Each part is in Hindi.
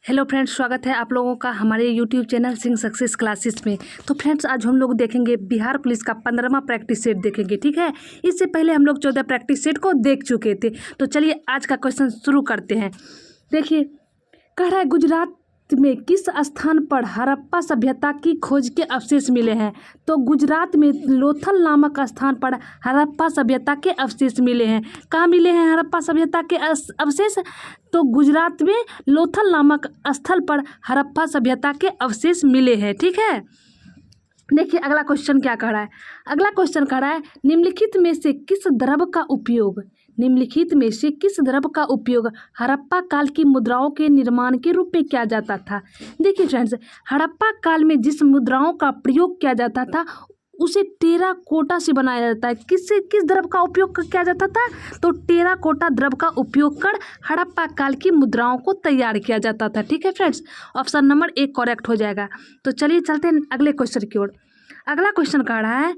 हेलो फ्रेंड्स, स्वागत है आप लोगों का हमारे YouTube channel Singh success classes में। तो फ्रेंड्स, आज हम लोग देखेंगे बिहार पुलिस का 15वां प्रैक्टिस सेट देखेंगे। ठीक है, इससे पहले हम लोग 14 प्रैक्टिस सेट को देख चुके थे। तो चलिए आज का क्वेश्चन शुरू करते हैं। देखिए, कह रहा है गुजरात में किस स्थान पर हड़प्पा सभ्यता की खोज के अवशेष मिले हैं। तो गुजरात में लोथल नामक स्थान पर हड़प्पा सभ्यता के अवशेष मिले हैं। कहाँ मिले हैं हड़प्पा सभ्यता के अवशेष? तो गुजरात में लोथल नामक स्थल पर हड़प्पा सभ्यता के अवशेष मिले हैं। ठीक है, देखिए अगला क्वेश्चन क्या कह रहा है। अगला क्वेश्चन कह रहा है निम्नलिखित में से किस द्रव्य का उपयोग हड़प्पा काल की मुद्राओं के निर्माण के रूप में किया जाता था। देखिए फ्रेंड्स, हड़प्पा काल में जिस मुद्राओं का प्रयोग किया जाता था उसे टेराकोटा से बनाया जाता है। किस द्रव्य का उपयोग किया जाता था? तो टेराकोटा द्रव्य का उपयोग कर हड़प्पा काल की मुद्राओं को तैयार किया जाता था। ठीक है फ्रेंड्स, ऑप्शन नंबर 1 करेक्ट हो जाएगा। तो चलिए चलते हैं अगले क्वेश्चन की ओर। अगला क्वेश्चन कह रहा है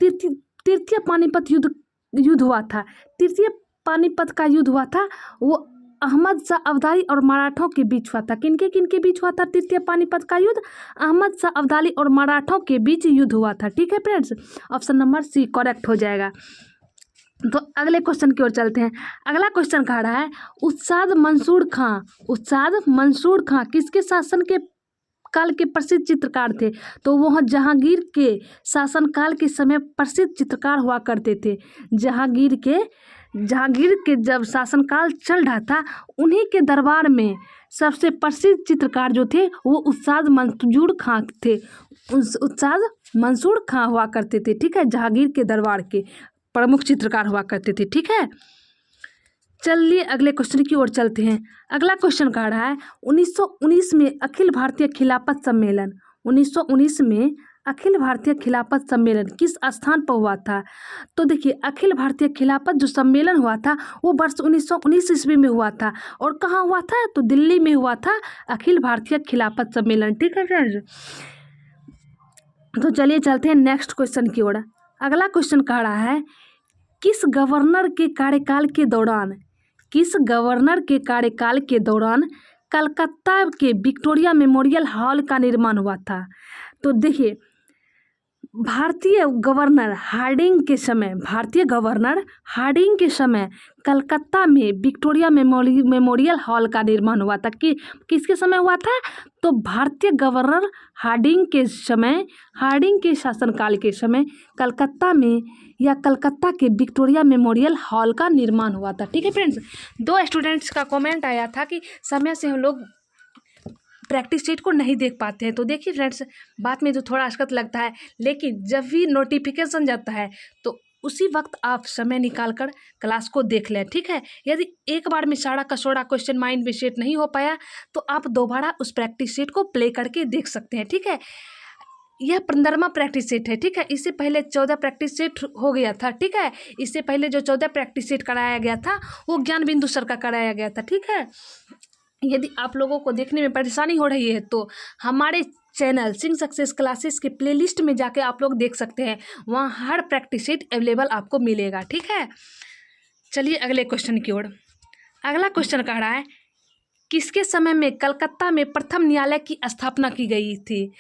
तृतीय पानीपत युद्ध हुआ था। तृतीय पानीपत का युद्ध हुआ था, वो अहमद शाह अब्दाली और मराठों के बीच हुआ था। किनके बीच हुआ था तृतीय पानीपत का युद्ध? अहमद शाह अब्दाली और मराठों के बीच युद्ध हुआ था। ठीक है friends, option number C correct हो जाएगा। तो अगले क्वेश्चन की ओर चलते हैं। अगला क्वेश्चन कह रहा है उस्ताद मंसूर खां किसके शासन के काल के प्रसिद्ध चित्रकार थे? तो वह जहांगीर के शासनकाल के समय प्रसिद्ध चित्रकार हुआ करते थे। जहांगीर के जब शासनकाल चल रहा था, उन्हीं के दरबार में सबसे प्रसिद्ध चित्रकार जो थे वो उस्ताद मंसूर खां थे। उस्ताद मंसूर खां हुआ करते थे। ठीक है, जहांगीर के दरबार के प्रमुख चित्रकार हुआ करते थे। ठीक है, चलिए अगले क्वेश्चन की ओर चलते हैं। अगला क्वेश्चन कह रहा है 1919 में अखिल भारतीय खिलाफत सम्मेलन 1919 में अखिल भारतीय खिलाफत सम्मेलन किस स्थान पर हुआ था? तो देखिए, अखिल भारतीय खिलाफत जो सम्मेलन हुआ था वो वर्ष 1919 ईस्वी में हुआ था। और कहाँ हुआ था? तो दिल्ली में हुआ था अखिल भारतीय खिलाफत सम्मेलन। ठीक है फ्रेंड्स, तो चलिए चलते हैं नेक्स्ट क्वेश्चन की ओर। अगला क्वेश्चन कह रहा है किस गवर्नर के कार्यकाल के दौरान कलकत्ता के विक्टोरिया मेमोरियल हॉल का निर्माण हुआ था? तो देखिए, भारतीय गवर्नर हार्डिंग के समय कलकत्ता में विक्टोरिया मेमोरियल हॉल का निर्माण हुआ था। किसके समय हुआ था? तो भारतीय गवर्नर हार्डिंग के शासनकाल के समय कलकत्ता के विक्टोरिया मेमोरियल हॉल का निर्माण हुआ था। ठीक है फ्रेंड्स, 2 स्टूडेंट्स का कमेंट आया था कि समय से हम लोग प्रैक्टिस सेट को नहीं देख पाते हैं। तो देखिए फ्रेंड्स, बात में तो थोड़ा अशकत लगता है, लेकिन जब भी नोटिफिकेशन जाता है तो उसी वक्त आप समय निकाल कर क्लास को देख लें। ठीक है, यदि एक बार में सारा का सारा क्वेश्चन माइंड में सेट नहीं हो पाया तो आप दोबारा उस प्रैक्टिस सेट को प्ले करके देख सकते हैं। ठीक है, यह 15वां प्रैक्टिस सेट है। ठीक है, इससे पहले 14 प्रैक्टिस सेट हो गया था। ठीक है, इससे पहले जो 14 प्रैक्टिस सेट कराया गया था वो ज्ञान बिंदु सर का कराया गया था। ठीक है, यदि आप लोगों को देखने में परेशानी हो रही है तो हमारे चैनल सिंह सक्सेस क्लासेस के प्लेलिस्ट में जाके आप लोग देख सकते हैं, वहाँ हर प्रैक्टिस सेट अवेलेबल आपको मिलेगा। ठीक है, चलिए अगले क्वेश्चन की ओर। अगला क्वेश्चन कह रहा है किसके समय में कलकत्ता में प्रथम न्यायालय की स्थापना की गई थी?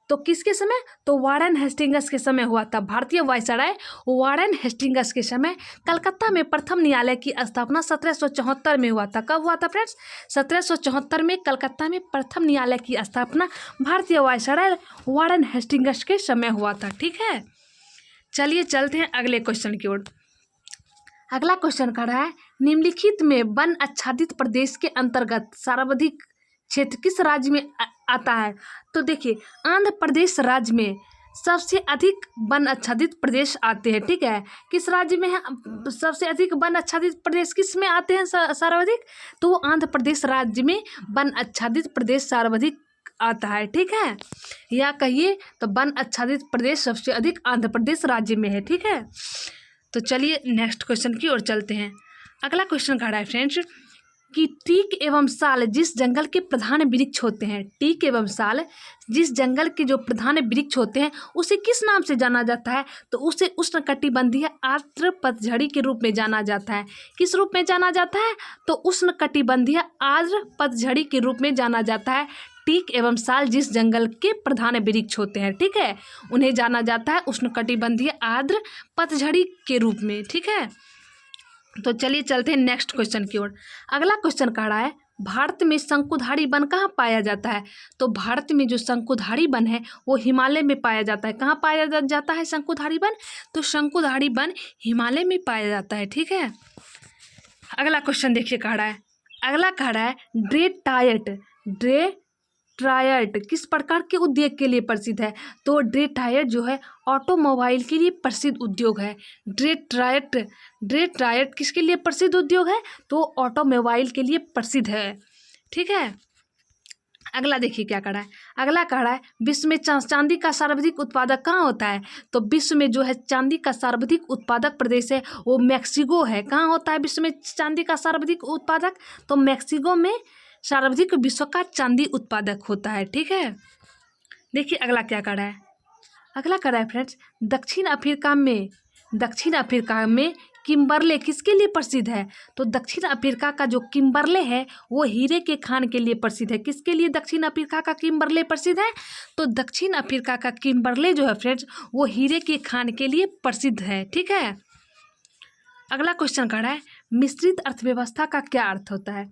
तो किसके समय? तो वारेन हेस्टिंग्स के समय हुआ था। भारतीय वायसराय वारेन हेस्टिंग्स के समय कलकत्ता में प्रथम न्यायालय की स्थापना 1774 में हुआ था। कब हुआ था फ्रेंड्स? 1774 में कलकत्ता में प्रथम न्यायालय की स्थापना भारतीय वायसराय वारेन हेस्टिंग्स के समय हुआ था। ठीक है, चलिए चलते हैं अगले क्वेश्चन की ओर। अगला क्वेश्चन कह रहा है निम्नलिखित में वन आच्छादित प्रदेश के अंतर्गत सर्वाधिक क्षेत्र किस राज्य में आता है? तो देखिए, आंध्र प्रदेश राज्य में सबसे अधिक वन आच्छादित प्रदेश आते हैं। ठीक है, किस राज्य में है सबसे अधिक वन आच्छादित प्रदेश? किस में आते हैं सर्वाधिक? तो वो आंध्र प्रदेश राज्य में वन आच्छादित प्रदेश सर्वाधिक आता है। ठीक है, या कहिए तो वन आच्छादित प्रदेश सबसे अधिक आंध्र प्रदेश राज्य में है। ठीक है, तो चलिए नेक्स्ट क्वेश्चन की ओर चलते हैं। अगला क्वेश्चन कह रहा है फ्रेंड्स कि टीक एवं साल जिस जंगल के प्रधान वृक्ष होते हैं, टीक एवं साल जिस जंगल के जो प्रधान वृक्ष होते हैं उसे किस नाम से जाना जाता है? तो उसे उष्णकटिबंधीय आर्द्र पतझड़ी के रूप में जाना जाता है। किस रूप में जाना जाता है? तो उष्णकटिबंधीय आर्द्र पतझड़ी के रूप में जाना जाता है। टीक एवं साल जिस जंगल के प्रधान वृक्ष होते हैं, ठीक है, उन्हें जाना जाता है उष्णकटिबंधीय आर्द्र पतझड़ी के रूप में, ठीक है। तो चलिए चलते हैं नेक्स्ट क्वेश्चन की ओर। अगला क्वेश्चन कह रहा है भारत में शंकुधारी वन कहाँ पाया जाता है? तो भारत में जो शंकुधारी वन है वो हिमालय में पाया जाता है। कहाँ पाया जाता है शंकुधारी वन? तो शंकुधारी वन हिमालय में पाया जाता है, ठीक है। अगला क्वेश्चन देखिए कह रहा है, अगला कह रहा है डेट्रायट किस प्रकार के उद्योग के लिए प्रसिद्ध है? तो डेट्रायट जो है ऑटोमोबाइल के लिए प्रसिद्ध उद्योग है। डेट्रायट किसके लिए प्रसिद्ध उद्योग है? तो ऑटोमोबाइल के लिए प्रसिद्ध है, ठीक है। अगला देखिए क्या कह रहा है, अगला कह रहा है विश्व में चांदी का सर्वाधिक उत्पादक कहाँ होता है? तो विश्व में जो है चांदी का सर्वाधिक उत्पादक प्रदेश है वो मैक्सिको है। कहाँ होता है विश्व में चांदी का सर्वाधिक उत्पादक? तो मैक्सिको में सर्वाधिक विश्व का चांदी उत्पादक होता है, ठीक है। देखिए अगला क्या कर रहा है, अगला कर रहा है फ्रेंड्स दक्षिण अफ्रीका में किम्बरले किसके लिए प्रसिद्ध है? तो दक्षिण अफ्रीका का जो किम्बरले है वो हीरे के खान के लिए प्रसिद्ध है। किसके लिए दक्षिण अफ्रीका का किम्बरले प्रसिद्ध है? तो दक्षिण अफ्रीका का किम्बरले जो है फ्रेंड्स वो हीरे के खान के लिए प्रसिद्ध है, ठीक है। अगला क्वेश्चन कर रहा है मिश्रित अर्थव्यवस्था का क्या अर्थ होता है?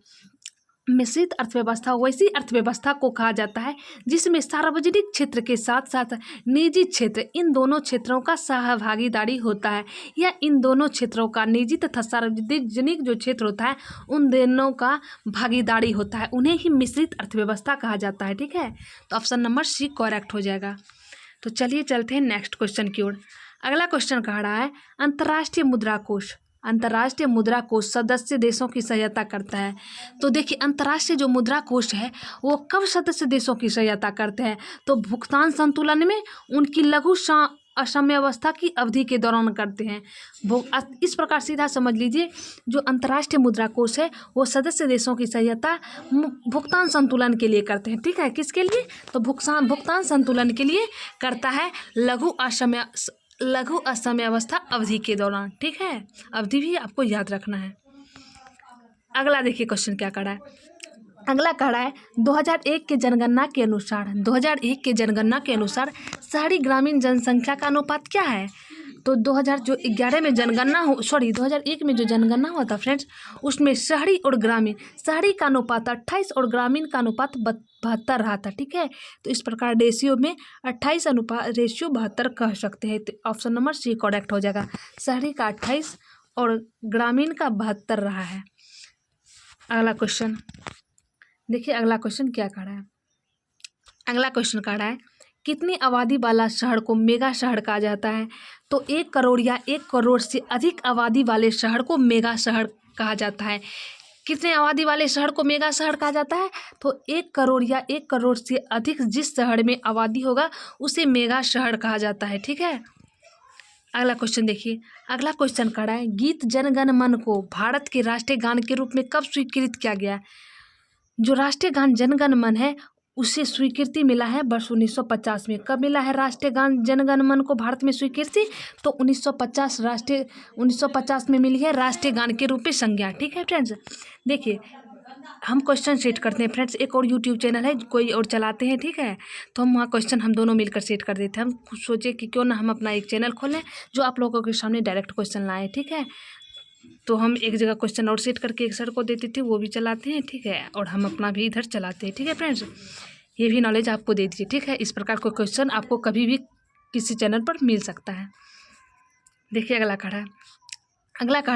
मिश्रित अर्थव्यवस्था वैसी अर्थव्यवस्था को कहा जाता है जिसमें सार्वजनिक क्षेत्र के साथ साथ निजी क्षेत्र इन दोनों क्षेत्रों का सहभागीदारी होता है, या इन दोनों क्षेत्रों का निजी तथा सार्वजनिक जो क्षेत्र होता है उन दोनों का भागीदारी होता है, उन्हें ही मिश्रित अर्थव्यवस्था कहा जाता है, ठीक है। तो ऑप्शन नंबर सी करेक्ट हो जाएगा। तो चलिए चलते हैं नेक्स्ट क्वेश्चन की ओर। अगला क्वेश्चन कह रहा है अंतर्राष्ट्रीय मुद्रा कोष सदस्य देशों की सहायता करता है। तो देखिए अंतर्राष्ट्रीय जो मुद्रा कोष है वो कब सदस्य देशों की सहायता करते हैं? तो भुगतान संतुलन में उनकी लघु असमव्यवस्था की अवधि के दौरान करते हैं। इस प्रकार सीधा समझ लीजिए जो अंतर्राष्ट्रीय मुद्रा कोष है वो सदस्य देशों की सहायता भुगतान संतुलन के लिए करते हैं, ठीक है। किसके लिए? तो भुगतान संतुलन के लिए करता है लघु असमव्यवस्था अवधि के दौरान, ठीक है। अवधि भी आपको याद रखना है। अगला देखिए क्वेश्चन क्या कर रहा है, अगला कह रहा है 2001 के जनगणना के अनुसार शहरी ग्रामीण जनसंख्या का अनुपात क्या है? तो 2001 में जो जनगणना हुआ था फ्रेंड्स उसमें शहरी का अनुपात 28 और ग्रामीण का अनुपात 72 रहा था, ठीक है। तो इस प्रकार रेशियो में 28 अनुपात रेशियो 72 कह सकते हैं। तो ऑप्शन नंबर सी करेक्ट हो जाएगा। शहरी का 28 और ग्रामीण का 72 रहा है। अगला क्वेश्चन देखिए, अगला क्वेश्चन क्या कह रहा है, अगला क्वेश्चन कह रहा है कितनी आबादी वाला शहर को मेगा शहर कहा जाता है? तो 1 करोड़ या 1 करोड़ से अधिक आबादी वाले शहर को मेगा शहर कहा जाता है। कितने आबादी वाले शहर को मेगा शहर कहा जाता है? तो 1 करोड़ या 1 करोड़ से अधिक जिस शहर में आबादी होगा उसे मेगा शहर कहा जाता है, ठीक है। अगला क्वेश्चन देखिए, अगला क्वेश्चन कह रहा है गीत जन गण मन को भारत के राष्ट्रीय गान के रूप में कब स्वीकृत किया गया? जो राष्ट्रीय गान जन गण मन है उसे स्वीकृति मिला है वर्ष 1950 में। कब मिला है राष्ट्रीय गान जन गण मन को भारत में स्वीकृति? तो 1950 में मिली है राष्ट्रीय गान के रूप में संज्ञा, ठीक है फ्रेंड्स। देखिए हम क्वेश्चन सेट करते हैं फ्रेंड्स, एक और यूट्यूब चैनल है कोई और चलाते हैं, ठीक है। तो हम वहाँ क्वेश्चन हम दोनों मिलकर सेट कर देते हैं। हम सोचे कि क्यों ना हम अपना एक चैनल खोलें जो आप लोगों के सामने डायरेक्ट क्वेश्चन लाएँ, ठीक है। तो हम एक जगह क्वेश्चन और सेट करके एक सर को देते थे, वो भी चलाते हैं, ठीक है, और हम अपना भी इधर चलाते हैं, ठीक है फ्रेंड्स। ये भी नॉलेज आपको दे दीजिए, ठीक है। इस प्रकार का क्वेश्चन आपको कभी भी किसी चैनल पर मिल सकता है। देखिए अगला कह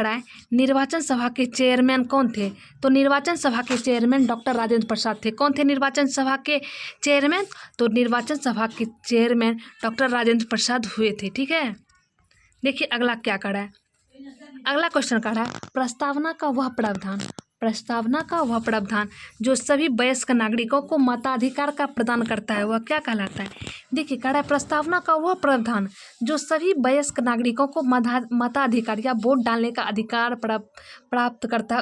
रहा है निर्वाचन सभा के चेयरमैन कौन थे? तो निर्वाचन सभा के चेयरमैन डॉक्टर राजेंद्र प्रसाद थे। कौन थे निर्वाचन सभा के चेयरमैन? तो निर्वाचन सभा के चेयरमैन डॉक्टर राजेंद्र प्रसाद हुए थे, ठीक है। देखिए अगला क्या कह रहा है, अगला क्वेश्चन कह रहा है प्रस्तावना का वह प्रावधान जो सभी वयस्क नागरिकों को मताधिकार का प्रदान करता है वह क्या कहलाता है? देखिए कह रहा है प्रस्तावना का वह प्रावधान जो सभी वयस्क नागरिकों को मताधिकार या वोट डालने का अधिकार प्राप्त करता है,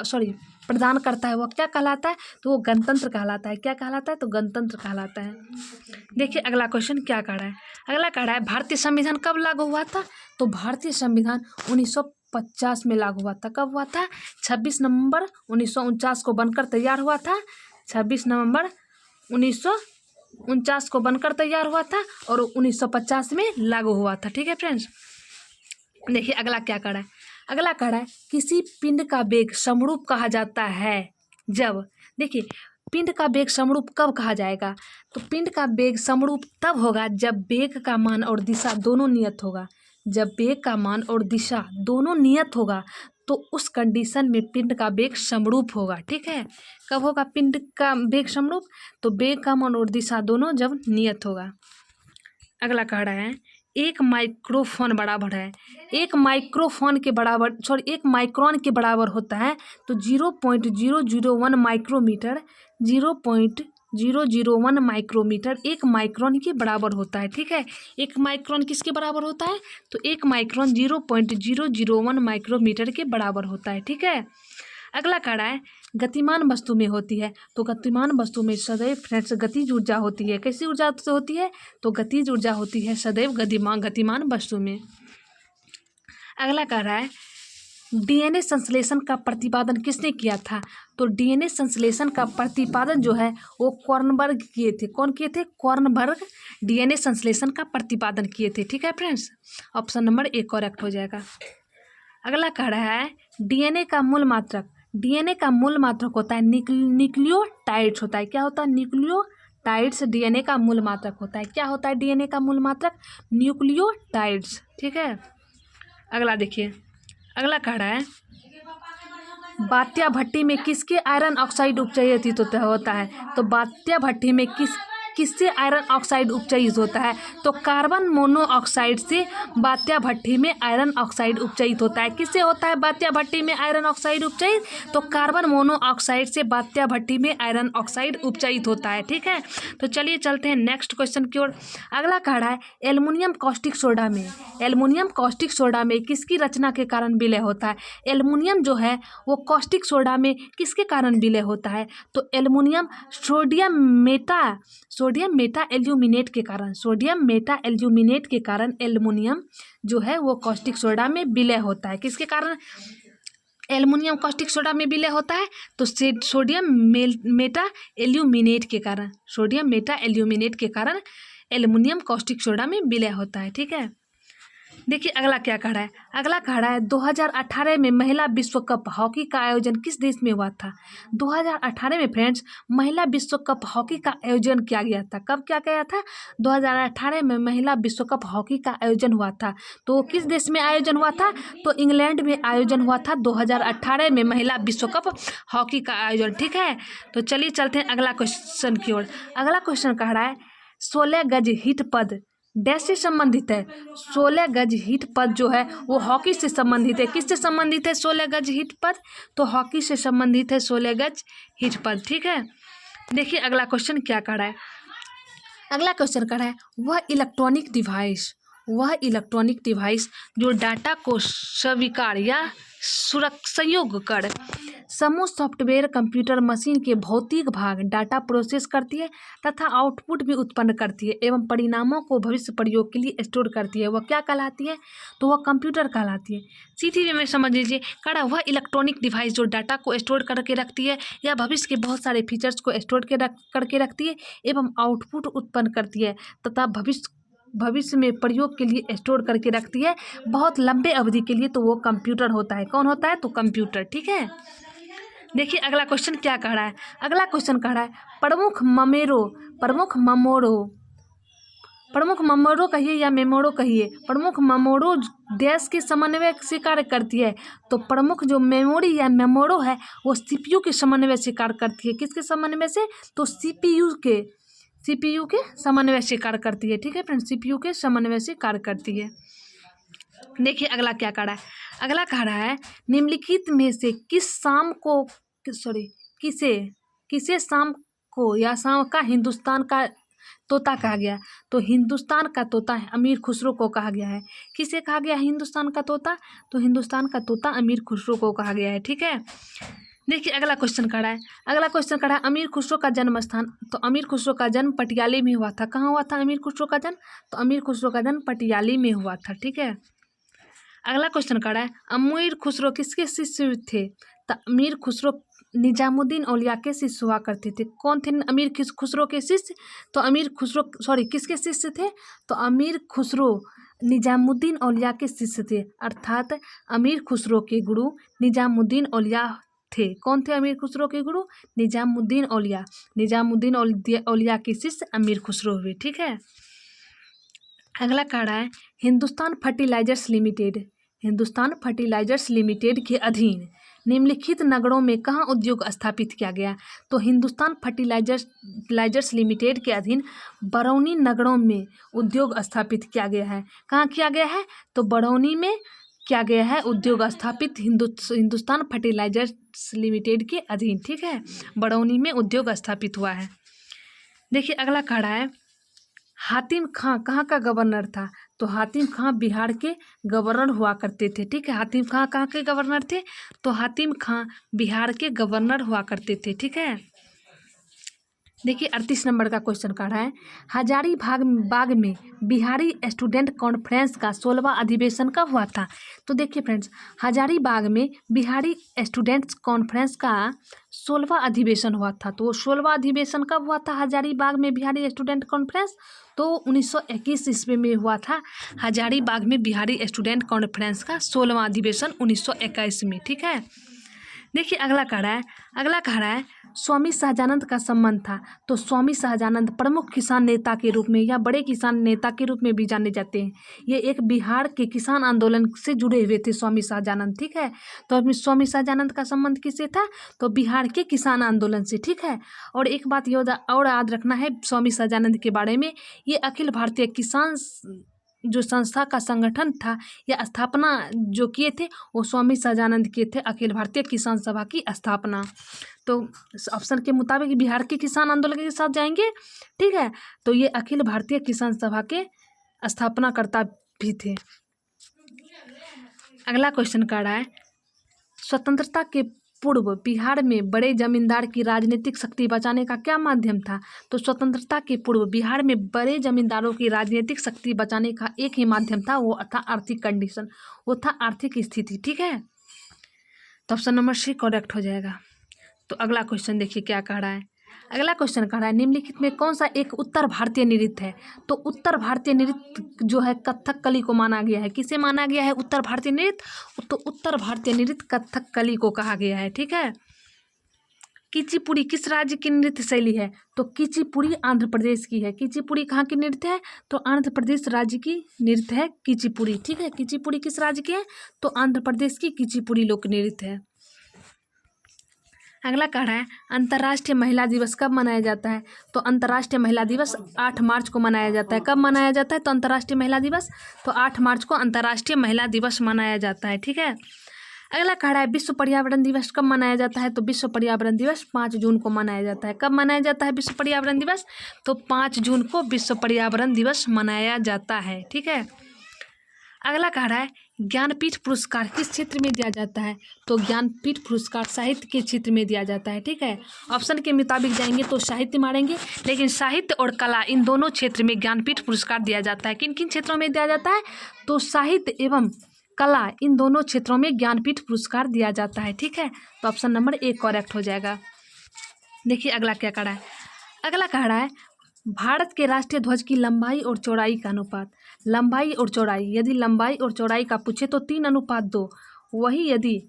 प्रदान करता है वह क्या कहलाता है? तो वो गणतंत्र कहलाता है। क्या कहलाता है? तो गणतंत्र कहलाता है। देखिए अगला क्वेश्चन क्या कह रहा है। अगला कह रहा है भारतीय संविधान कब लागू हुआ था? तो भारतीय संविधान 1950 में लागू हुआ था। कब हुआ था? 26 नवंबर 1949 को बनकर तैयार हुआ था। 26 नवंबर 1949 को बनकर तैयार हुआ था और 1950 में लागू हुआ था। ठीक है फ्रेंड्स। देखिए अगला क्या कह रहा है। अगला कह रहा है किसी पिंड का वेग समरूप कहा जाता है जब, देखिए पिंड का वेग समरूप कब कहा जाएगा? तो पिंड का वेग समरूप तब होगा जब वेग का मान और दिशा दोनों नियत होगा। जब वेग का मान और दिशा दोनों नियत होगा तो उस कंडीशन में पिंड का वेग समरूप होगा। ठीक है, कब होगा पिंड का वेग समरूप? तो वेग का मान और दिशा दोनों जब नियत होगा। अगला कह रहा है एक माइक्रोफोन बराबर है, एक माइक्रोफोन के बराबर एक माइक्रोन के बराबर होता है तो 0.001 माइक्रोमीटर, 0.001 माइक्रोमीटर एक माइक्रोन के बराबर होता है। ठीक है, एक माइक्रोन किसके बराबर होता है? तो एक माइक्रोन 0.001 माइक्रोमीटर के बराबर होता है। ठीक है, अगला कह रहा है गतिमान वस्तु में होती है। तो गतिमान वस्तु में सदैव फ्रेंड्स गतिज ऊर्जा होती है। कैसी ऊर्जा से होती है? तो गतिज ऊर्जा होती है सदैव गतिमान वस्तु में। अगला कह रहा है डीएनए संश्लेषण का प्रतिपादन किसने किया था? तो डीएनए संश्लेषण का प्रतिपादन जो है वो कॉर्नबर्ग किए थे। कौन किए थे? कॉर्नबर्ग डीएनए संश्लेषण का प्रतिपादन किए थे। ठीक है friends, option number A correct हो जाएगा। अगला कह रहा है डीएनए का मूल मात्रक, डीएनए का मूल मात्रक होता है न्यूक्लियोटाइड्स होता है। क्या होता है? न्यूक्लियोटाइड्स डीएनए का मूल मात्रक होता है। क्या होता है डीएनए का मूल मात्रक? न्यूक्लियोटाइड्स। ठीक है, अगला देखिए। अगला कह रहा है बात्या भट्टी में किसके आयरन ऑक्साइड उपचयित होता है? तो बात्या भट्टी में किससे आयरन ऑक्साइड उपचयित होता है? तो कार्बन मोनोऑक्साइड से बात्या भट्टी में आयरन ऑक्साइड उपचयित होता है। किससे होता है बात्या भट्टी में आयरन ऑक्साइड उपचयित? तो कार्बन मोनोऑक्साइड से बात्या भट्टी में आयरन ऑक्साइड उपचयित होता है। ठीक है, तो चलिए चलते हैं नेक्स्ट क्वेश्चन की ओर। अगला कह रहा है एल्युमिनियम कॉस्टिक सोडा में, एल्युमिनियम कॉस्टिक सोडा में किसकी रचना के कारण विलय होता है? एल्युमिनियम जो है वो कॉस्टिक सोडा में किसके कारण विलय होता है? तो एल्युमिनियम सोडियम मेटा एल्यूमिनेट के कारण, सोडियम मेटा एल्यूमिनेट के कारण एल्युमिनियम जो है वो कॉस्टिक सोडा में विलय होता है। किसके कारण एल्युमिनियम कॉस्टिक सोडा में विलय होता है? तो सोडियम मेटा एल्यूमिनेट के कारण, सोडियम मेटा एल्यूमिनेट के कारण एल्युमिनियम कॉस्टिक सोडा में विलय होता है। ठीक है, देखिए अगला क्या कह रहा है। अगला कह रहा है 2018 में महिला विश्व कप हॉकी का आयोजन किस देश में हुआ था? 2018 में फ्रेंड्स महिला विश्व कप हॉकी का आयोजन किया गया था। कब क्या गया था? 2018 में महिला विश्व कप हॉकी का आयोजन हुआ था। तो किस देश में आयोजन हुआ था? तो इंग्लैंड में आयोजन हुआ था 2018 में महिला विश्व कप हॉकी का आयोजन। ठीक है, तो चलिए चलते हैं अगला क्वेश्चन की ओर। अगला क्वेश्चन कह रहा है 16 गज हिट पद डैश से संबंधित है। 16 गज हिट पद जो है वो हॉकी से संबंधित है। किससे संबंधित है 16 गज हिट पद? तो हॉकी से संबंधित है 16 गज हिट पद। ठीक है, देखिए अगला क्वेश्चन क्या कर रहा है। अगला क्वेश्चन कर रहा है वह इलेक्ट्रॉनिक डिवाइस जो डाटा को स्वीकार या संयोग कर समूह सॉफ्टवेयर कंप्यूटर मशीन के भौतिक भाग डाटा प्रोसेस करती है तथा आउटपुट भी उत्पन्न करती है एवं परिणामों को भविष्य प्रयोग के लिए स्टोर करती है, वह क्या कहलाती है? तो वह कंप्यूटर कहलाती है। सीधी वे में समझ लीजिए, कड़ा वह इलेक्ट्रॉनिक डिवाइस जो डाटा को स्टोर करके रखती है या भविष्य के बहुत सारे फीचर्स को स्टोर करके रखती है एवं आउटपुट उत्पन्न करती है तथा भविष्य में प्रयोग के लिए स्टोर करके रखती है बहुत लंबे अवधि के लिए, तो वो कंप्यूटर होता है। कौन होता है? तो कंप्यूटर। ठीक है, देखिए अगला क्वेश्चन क्या कह रहा है। अगला क्वेश्चन कह रहा है प्रमुख ममोरो कहिए या मेमोरो कहिए, प्रमुख ममोरो देश के समन्वय से कार्य करती है। तो प्रमुख जो मेमोरी या मेमोरो है वो सीपीयू के समन्वय से कार्य करती है। किसके समन्वय से? तो सीपीयू के समन्वय से कार्य करती है। ठीक है फ्रेंड्स, सीपीयू के समन्वय से कार्य करती है। देखिए अगला क्या कह रहा है। अगला कह रहा है निम्नलिखित में से किसे शाम को या शाम का हिंदुस्तान का तोता कहा गया? तो हिंदुस्तान का तोता अमीर खुसरो को कहा गया है। किसे कहा गया हिंदुस्तान का तोता? तो हिंदुस्तान का तोता अमीर खुसरो को कहा गया है। ठीक है, देखिए अगला क्वेश्चन खड़ा है। अगला क्वेश्चन खड़ा है, अमीर खुसरो का जन्म स्थान। तो अमीर खुसरो का जन्म पटियाली में हुआ था। कहाँ हुआ था अमीर खुसरो का जन्म? तो अमीर खुसरो का जन्म पटियाली में हुआ था। ठीक है। अगला क्वेश्चन खड़ा है, अमीर खुसरो किसके शिष्य थे? तो अमीर खुसरो निजामुद्दीन औलिया के शिष्य हुआ करते थे। कौन थे अमीर खुसरो के शिष्य? तो अमीर खुसरो किसके शिष्य थे? तो अमीर खुसरो निजामुद्दीन औलिया के शिष्य थे, अर्थात अमीर खुसरो के गुरु निजामुद्दीन औलिया थे। कौन थे अमीर खुसरो के गुरु? निजामुद्दीन औलिया। निजामुद्दीन औलिया के शिष्य अमीर खुसरो हुए। ठीक है। अगला खड़ा है, Hindustan fertilizers limited. Hindustan fertilizers limited के अधीन निम्नलिखित नगरों में कहाँ उद्योग स्थापित किया गया? तो हिंदुस्तान फर्टिलाइजर्स लिमिटेड के अधीन बरौनी नगरों में उद्योग स्थापित किया गया है। कहाँ किया गया है? तो बरौनी में किया गया है उद्योग स्थापित हिंदुस्तान फर्टिलाइजर्स लिमिटेड के अधीन। ठीक है, बरौनी में उद्योग स्थापित हुआ है। देखिए अगला खड़ा है, हातिम खां कहाँ का गवर्नर था? तो हातिम खां बिहार के गवर्नर हुआ करते थे। ठीक है, हातिम खां कहाँ के गवर्नर थे? तो हातिम खां बिहार के गवर्नर हुआ करते थे। ठीक है। देखिए 38 नंबर का क्वेश्चन का है, बाग में बिहारी स्टूडेंट कॉन्फ्रेंस का 16वां अधिवेशन कब हुआ था? तो देखिए फ्रेंड्स, हजारीबाग में बिहारी स्टूडेंट्स कॉन्फ्रेंस का 16वां अधिवेशन हुआ था। तो वो 16वां अधिवेशन कब हुआ था हजारीबाग में बिहारी स्टूडेंट कॉन्फ्रेंस? तो 1921 ईस्वी में हुआ था हजारीबाग में बिहारी स्टूडेंट कॉन्फ्रेंस का 16वां अधिवेशन 1921 में। ठीक है। देखिए अगला कह रहा है स्वामी सहजानंद का संबंध था। तो स्वामी सहजानंद प्रमुख किसान नेता के रूप में या बड़े किसान नेता के रूप में भी जाने जाते हैं। ये एक बिहार के किसान आंदोलन से जुड़े हुए थे स्वामी सहजानंद। ठीक है, तो स्वामी सहजानंद का संबंध किससे था? तो बिहार के किसान आंदोलन से। ठीक है, और एक बात और याद रखना है स्वामी सहजानंद के बारे में, ये अखिल भारतीय किसान जो संस्था का संगठन था या स्थापना जो किए थे वो स्वामी सहजानंद किए थे, अखिल भारतीय किसान सभा की स्थापना। तो ऑप्शन के मुताबिक बिहार के किसान आंदोलन के साथ जाएंगे। ठीक है, तो ये अखिल भारतीय किसान सभा के स्थापनाकर्ता भी थे। अगला क्वेश्चन कर रहा है, स्वतंत्रता के पूर्व बिहार में बड़े जमींदार की राजनीतिक शक्ति बचाने का क्या माध्यम था? तो स्वतंत्रता के पूर्व बिहार में बड़े जमींदारों की राजनीतिक शक्ति बचाने का एक ही माध्यम था, वो था आर्थिक कंडीशन, वो था आर्थिक स्थिति। ठीक है, तो ऑप्शन नंबर सी करेक्ट हो जाएगा। तो अगला क्वेश्चन देखिए क्या कह रहा है। अगला क्वेश्चन कह रहा है, निम्नलिखित में कौन सा एक उत्तर भारतीय नृत्य है? तो उत्तर भारतीय नृत्य जो है कथकली को माना गया है। किसे माना गया है उत्तर भारतीय नृत्य? तो उत्तर भारतीय नृत्य कथकली को कहा गया है। ठीक है। कीचीपुड़ी किस राज्य की नृत्य शैली है? तो कीचीपुड़ी आंध्र प्रदेश की है। कीचीपुड़ी कहाँ की नृत्य है? तो आंध्र प्रदेश राज्य की नृत्य है कीचीपुड़ी। ठीक है, कीचीपुड़ी किस राज्य की है? तो आंध्र प्रदेश की कीचीपुड़ी लोक नृत्य है। अगला कह रहा है, अंतर्राष्ट्रीय महिला दिवस कब मनाया जाता है? तो अंतर्राष्ट्रीय महिला दिवस 8 मार्च को मनाया जाता है। कब मनाया जाता है तो अंतर्राष्ट्रीय महिला दिवस? तो 8 मार्च को अंतर्राष्ट्रीय महिला दिवस मनाया जाता है। ठीक है। अगला कह रहा है, विश्व पर्यावरण दिवस कब मनाया जाता है? तो विश्व पर्यावरण दिवस 5 जून को मनाया जाता है। कब मनाया जाता है विश्व पर्यावरण दिवस? तो 5 जून को विश्व पर्यावरण दिवस मनाया जाता है। ठीक है। अगला कह रहा है, ज्ञानपीठ पुरस्कार किस क्षेत्र में दिया जाता है? तो ज्ञानपीठ पुरस्कार साहित्य के क्षेत्र में दिया जाता है। ठीक है, ऑप्शन के मुताबिक जाएंगे तो साहित्य मारेंगे, लेकिन साहित्य और कला इन दोनों क्षेत्र में ज्ञानपीठ पुरस्कार दिया जाता है। किन किन क्षेत्रों में दिया जाता है? तो साहित्य एवं कला इन दोनों क्षेत्रों में ज्ञानपीठ पुरस्कार दिया जाता है। ठीक है, तो ऑप्शन नंबर 1 करेक्ट हो जाएगा। देखिए अगला क्या कह रहा है। अगला कह रहा है, भारत के राष्ट्रीय ध्वज की लंबाई और चौड़ाई का अनुपात। लंबाई और चौड़ाई, यदि लंबाई और चौड़ाई का पूछे तो 3:2, वही यदि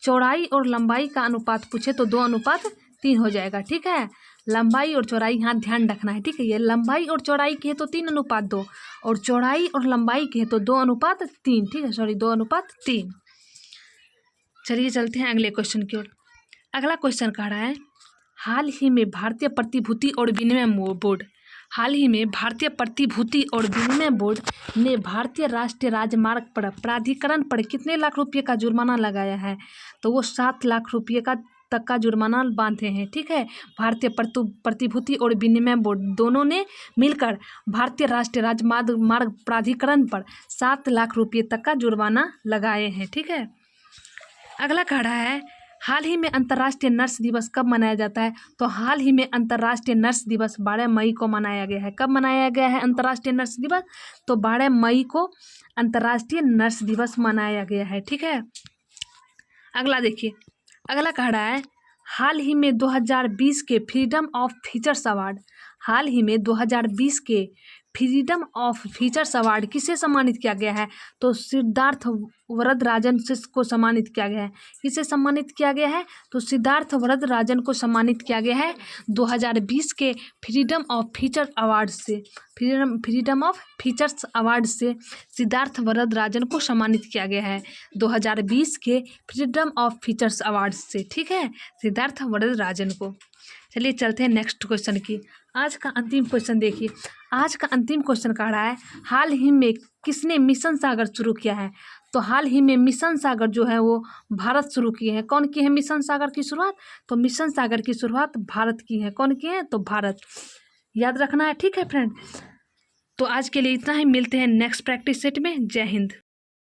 चौड़ाई और लंबाई का अनुपात पूछे तो 2:3 हो जाएगा। ठीक है, लंबाई और चौड़ाई यहाँ ध्यान रखना है। ठीक है, ये लंबाई और चौड़ाई की है तो 3:2 और चौड़ाई और लंबाई की है तो 2:3। ठीक है, सॉरी 2:3। चलिए चलते हैं अगले क्वेश्चन की ओर। अगला क्वेश्चन कह रहा है, हाल ही में भारतीय प्रतिभूति और विनिमय बोर्ड ने भारतीय राष्ट्रीय राजमार्ग पर प्राधिकरण पर कितने लाख रुपये का जुर्माना लगाया है? तो वो 7 लाख रुपये का तक का जुर्माना बांधे हैं। ठीक है, भारतीय प्रतिभूति और विनिमय बोर्ड दोनों ने मिलकर भारतीय राष्ट्रीय राजमार्ग प्राधिकरण पर 7 लाख रुपये तक का जुर्माना लगाए हैं। ठीक है। अगला कह रहा है, हाल ही में अंतर्राष्ट्रीय नर्स दिवस कब मनाया जाता है? तो हाल ही में अंतर्राष्ट्रीय नर्स दिवस 12 मई को मनाया गया है। कब मनाया गया है अंतर्राष्ट्रीय नर्स दिवस? तो 12 मई को अंतर्राष्ट्रीय नर्स दिवस मनाया गया है। ठीक है, अगला देखिए, अगला कह रहा है हाल ही में 2020 के फ्रीडम ऑफ फीचर्स अवार्ड, हाल ही में 2020 के फ्रीडम ऑफ फीचर्स अवार्ड किसे सम्मानित किया गया है? तो सिद्धार्थ वरदराजन को सम्मानित किया गया है। किसे सम्मानित किया गया है? तो सिद्धार्थ वरदराजन को सम्मानित किया गया है 2020 के फ्रीडम ऑफ फीचर अवार्ड से। फ्रीडम ऑफ फीचर्स अवार्ड से सिद्धार्थ वरदराजन को सम्मानित किया गया है 2020 के फ्रीडम ऑफ फीचर्स अवार्ड से। ठीक है, सिद्धार्थ वरदराजन को। चलिए चलते हैं नेक्स्ट क्वेश्चन की। आज का अंतिम क्वेश्चन देखिए, आज का अंतिम क्वेश्चन कह रहा है हाल ही में किसने मिशन सागर शुरू किया है? तो हाल ही में मिशन सागर जो है वो भारत शुरू किए हैं। कौन की है मिशन सागर की शुरुआत? तो मिशन सागर की शुरुआत भारत की है। कौन की है? तो भारत, याद रखना है। ठीक है फ्रेंड, तो आज के लिए इतना ही, मिलते हैं नेक्स्ट प्रैक्टिस सेट में। जय हिंद।